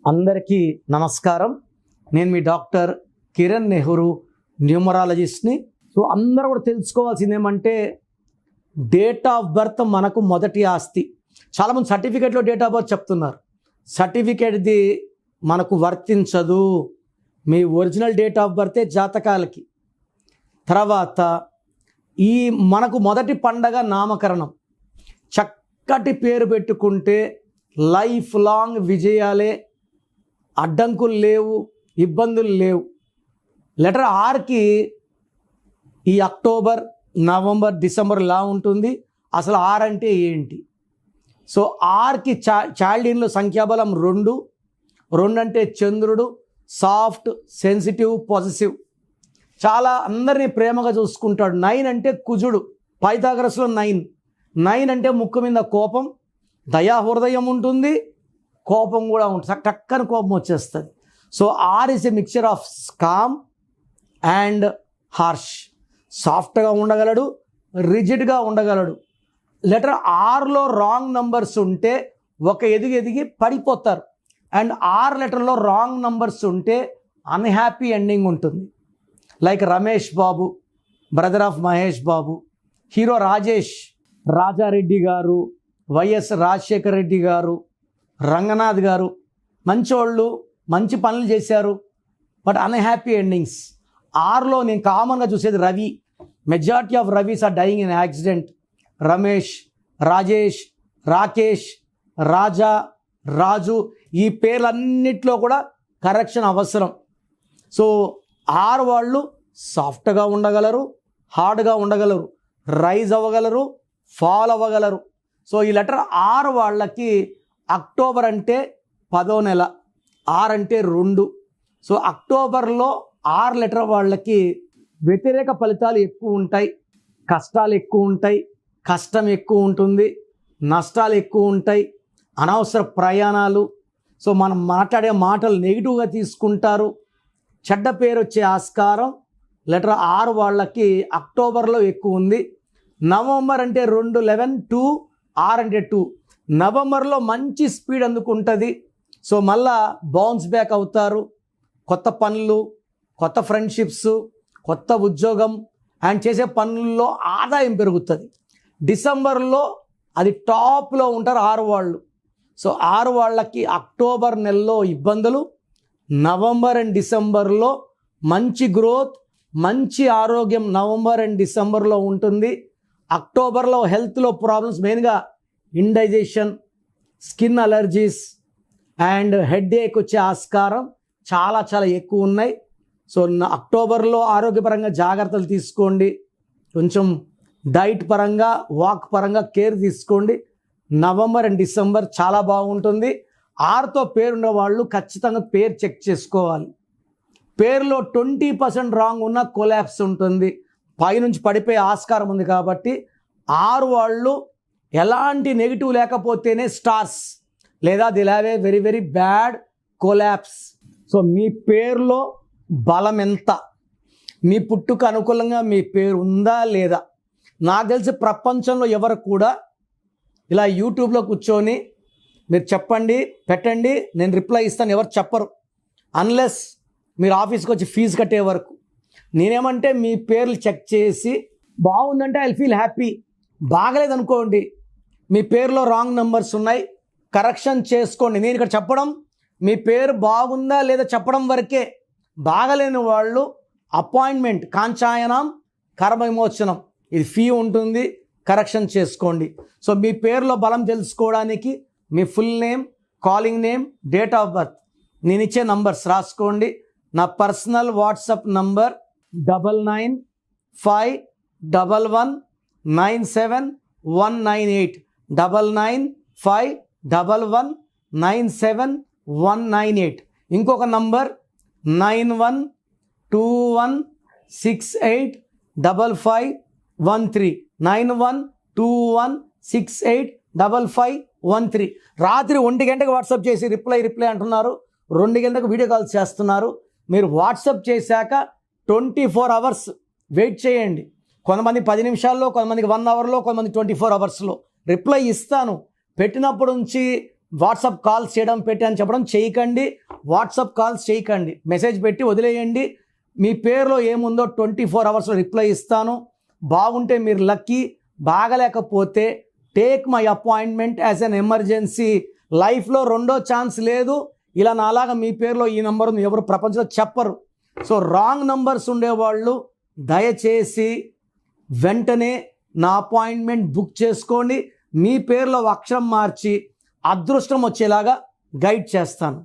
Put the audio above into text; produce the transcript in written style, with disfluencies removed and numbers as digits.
అందరికీ నమస్కారం. నేను మీ డాక్టర్ కిరణ్ నెహ్రూ, న్యూమరాలజిస్ట్ని. సో అందరూ కూడా తెలుసుకోవాల్సింది ఏమంటే, డేట్ ఆఫ్ బర్త్ మనకు మొదటి ఆస్తి. చాలామంది సర్టిఫికేట్లో డేట్ ఆఫ్ బర్త్ చెప్తున్నారు. సర్టిఫికేట్ది మనకు వర్తించదు. మీ ఒరిజినల్ డేట్ ఆఫ్ బర్తే జాతకాలకి. తర్వాత ఈ మనకు మొదటి పండగ నామకరణం. చక్కటి పేరు పెట్టుకుంటే లైఫ్ లాంగ్ విజయాలే, అడ్డంకులు లేవు, ఇబ్బందులు లేవు. లెటర్ ఆర్కి ఈ అక్టోబర్, నవంబర్, డిసెంబర్ ఇలా ఉంటుంది. అసలు ఆర్ అంటే ఏంటి? సో ఆర్కి చైల్డ్లో సంఖ్యాబలం 2. 2 అంటే చంద్రుడు, సాఫ్ట్, సెన్సిటివ్, పాజిటివ్, చాలా అందరినీ ప్రేమగా చూసుకుంటాడు. 9 అంటే కుజుడు, పైథాగరస్లో 9 అంటే ముక్కు మీద కోపం, దయా హృదయం ఉంటుంది, కోపం కూడా ఉంటుంది, టక్కని కోపం వచ్చేస్తుంది. So R is a mixture of calm and harsh. సాఫ్ట్గా ఉండగలడు, రిజిడ్గా ఉండగలడు. లెటర్ ఆర్లో రాంగ్ నంబర్స్ ఉంటే ఒక ఎదిగి పడిపోతారు. అండ్ ఆర్ లెటర్లో రాంగ్ నంబర్స్ ఉంటే అన్హ్యాపీ ఎండింగ్ ఉంటుంది. Like Ramesh Babu, brother of Mahesh Babu, hero Rajesh, Rajareddy garu, YS Rajasekhara Reddy గారు, రంగనాథ్ గారు, మంచోళ్ళు, మంచి పనులు చేశారు, బట్ అన్హ్యాపీ ఎండింగ్స్. ఆర్లో నేను కామన్గా చూసేది Ravi. Majority of Ravis are dying in accident. Ramesh, Rajesh, Rakesh, Raja, Raju, ఈ పేర్లన్నిట్లో కూడా కరెక్షన్ అవసరం. సో ఆర్ వాళ్ళు సాఫ్ట్గా ఉండగలరు, హార్డ్గా ఉండగలరు, రైజ్ అవ్వగలరు, ఫాల్ అవ్వగలరు. సో ఈ లెటర్ ఆర్ వాళ్ళకి అక్టోబర్ అంటే 10వ నెల, ఆర్ అంటే 2. సో అక్టోబర్లో ఆర్ లెటర్ వాళ్ళకి వ్యతిరేక ఫలితాలు ఎక్కువ ఉంటాయి, కష్టాలు ఎక్కువ ఉంటాయి, కష్టం ఎక్కువ ఉంటుంది, నష్టాలు ఎక్కువ ఉంటాయి, అనవసర ప్రయాణాలు. సో మనం మాట్లాడే మాటలు నెగిటివ్గా తీసుకుంటారు, చెడ్డ పేరు వచ్చే ఆస్కారం లెటర్ ఆర్ వాళ్ళకి అక్టోబర్లో ఎక్కువ ఉంది. నవంబర్ అంటే 2, 11, 2, ఆర్ అంటే 2. నవంబర్లో మంచి స్పీడ్ అందుకుంటుంది. సో మళ్ళా బౌన్స్ బ్యాక్ అవుతారు. కొత్త పనులు, కొత్త ఫ్రెండ్షిప్స్, కొత్త ఉద్యోగం అండ్ చేసే పనుల్లో ఆదాయం పెరుగుతుంది. డిసెంబర్లో అది టాప్లో ఉంటారు ఆరు వాళ్ళు. సో ఆరు వాళ్ళకి అక్టోబర్ నెలలో ఇబ్బందులు, నవంబర్ అండ్ డిసెంబర్లో మంచి గ్రోత్, మంచి ఆరోగ్యం నవంబర్ అండ్ డిసెంబర్లో ఉంటుంది. అక్టోబర్లో హెల్త్లో ప్రాబ్లమ్స్, మెయిన్గా indigestion, skin allergies and headache వచ్చే ఆస్కారం చాలా ఎక్కువ ఉన్నాయి. సో అక్టోబర్లో ఆరోగ్యపరంగా జాగ్రత్తలు తీసుకోండి. కొంచెం డైట్ పరంగా, వాక్ పరంగా కేర్ తీసుకోండి. నవంబర్ అండ్ డిసెంబర్ చాలా బాగుంటుంది. ఆరుతో పేరున్న వాళ్ళు ఖచ్చితంగా పేరు చెక్ చేసుకోవాలి. పేరులో 20% రాంగ్ ఉన్న కొలాప్స్ ఉంటుంది, పైనుంచి పడిపోయే ఆస్కారం ఉంది. కాబట్టి ఆరు వాళ్ళు ఎలాంటి నెగిటివ్ లేకపోతేనే స్టార్స్, లేదా they have a very bad collapse. So మీ పేరులో బలం ఎంత, మీ పుట్టుకు అనుకూలంగా మీ పేరు ఉందా లేదా? నాకు తెలిసి ప్రపంచంలో ఎవరు కూడా ఇలా యూట్యూబ్లో కూర్చొని మీరు చెప్పండి, పెట్టండి, నేను రిప్లై ఇస్తాను ఎవరు చెప్పరు, అన్లెస్ మీరు ఆఫీస్కి వచ్చి ఫీజు కట్టే వరకు. నేనేమంటే మీ పేర్లు చెక్ చేసి బాగుందంటే ఐ ఫీల్ హ్యాపీ, బాగలేదనుకోండి, మీ పేరులో రాంగ్ నెంబర్స్ ఉన్నాయి, కరెక్షన్ చేసుకోండి. నేను ఇక్కడ చెప్పడం మీ పేరు బాగుందా లేదా చెప్పడం వరకే. బాగలేని వాళ్ళు అపాయింట్మెంట్, కాంచాయనం, కర్మ విమోచనం, ఇది ఫీ ఉంటుంది, కరెక్షన్ చేసుకోండి. సో మీ పేరులో బలం తెలుసుకోవడానికి మీ full name, calling name, date of birth, నేను ఇచ్చే నంబర్స్ రాసుకోండి. నా పర్సనల్ వాట్సాప్ నంబర్ 9951197198, 9951197198. ఇంకొక నంబర్ 9121685513, 9121685513. రాత్రి 1 గంటకు వాట్సాప్ చేసి రిప్లై అంటున్నారు, 2 గంటలకు వీడియో కాల్స్ చేస్తున్నారు. మీరు వాట్సాప్ చేశాక 24 అవర్స్ వెయిట్ చేయండి. కొంతమంది 10 నిమిషాల్లో, కొంతమందికి 1 అవర్లో, కొంతమంది 24 అవర్స్లో రిప్లై ఇస్తాను. పెట్టినప్పుడు నుంచి వాట్సాప్ కాల్స్ చేయడం పెట్టి అని చెప్పడం చేయకండి. వాట్సాప్ కాల్స్ చేయకండి, మెసేజ్ పెట్టి వదిలేయండి. మీ పేరులో ఏముందో 24 అవర్స్లో రిప్లై ఇస్తాను. బాగుంటే మీరు లక్కీ, బాగలేకపోతే take my appointment as an emergency. లైఫ్లో రెండో ఛాన్స్ లేదు. ఇలా నాలాగా మీ పేరులో ఈ నంబర్ ఉంది ఎవరు ప్రపంచంలో చెప్పరు. సో రాంగ్ నంబర్స్ ఉండేవాళ్ళు దయచేసి వెంటనే నా అపాయింట్మెంట్ బుక్ చేసుకోండి. మీ పేరులో అక్షరం మార్చి అదృష్టం వచ్చేలాగా గైడ్ చేస్తాను.